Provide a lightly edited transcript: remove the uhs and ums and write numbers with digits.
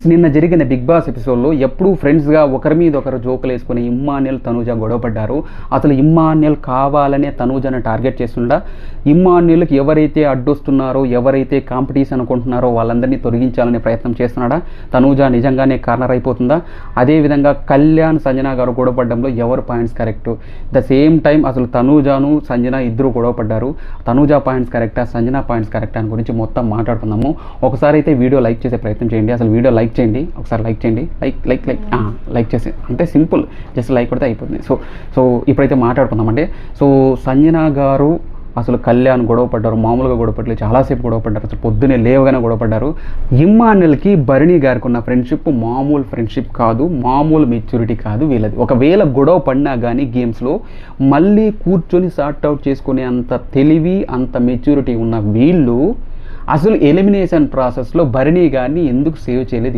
నిన్న జరిగిన big boss ఎపిసోడ్లో ఎప్పుడూ ఫ్రెండ్స్గా ఒకరి మీద ఒకరు జోకులు వేసుకుని ఇమ్మాన్యుల్ తనూజ గొడవపడ్డారు. అసలు ఇమ్మాన్యుల్ కావాలనే తనూజను టార్గెట్ చేస్తుండా, ఇమ్మాన్యుల్కి ఎవరైతే అడ్డొస్తున్నారో, ఎవరైతే కాంపిటీషన్ అనుకుంటున్నారో వాళ్ళందరినీ తొలగించాలనే ప్రయత్నం చేస్తున్నాడా, తనూజ నిజంగానే కార్నర్ అయిపోతుందా? అదేవిధంగా కళ్యాణ్ సంజన గారు గొడవపడడంలో ఎవరు points correct? The same time అసలు తనూజను సంజన ఇద్దరు గొడవపడ్డారు. తనూజ పాయింట్స్ కరెక్టా, సంజన పాయింట్స్ కరెక్టా అని గురించి మొత్తం మాట్లాడుతున్నాము. ఒకసారి అయితే వీడియో లైక్ చేసే ప్రయత్నం చేయండి. అసలు వీడియో లైక్ చేయండి, ఒకసారి లైక్ చేయండి. లైక్ చేసి అంటే సింపుల్, జస్ట్ లైక్ కొడితే అయిపోతుంది. సో ఇప్పుడైతే మాట్లాడుకుందామంటే, సో సంజన గారు అసలు కళ్యాణ్ గొడవపడ్డారు, మామూలుగా గొడవపడలేదు, చాలాసేపు గొడవపడ్డారు. అసలు పొద్దునే లేవగానే గొడవపడ్డారు. ఇమ్మాన్యుల్కి భరణి గారికి ఉన్న ఫ్రెండ్షిప్ మామూలు ఫ్రెండ్షిప్ కాదు, మామూలు మెచ్యూరిటీ కాదు వీళ్ళది. ఒకవేళ గొడవ పడినా కానీ గేమ్స్లో మళ్ళీ కూర్చొని సార్ట్ అవుట్ చేసుకునే అంత తెలివి, అంత మెచ్యూరిటీ ఉన్న వీళ్ళు అసలు ఎలిమినేషన్ ప్రాసెస్లో భరణి గారిని ఎందుకు సేవ్ చేయలేదు?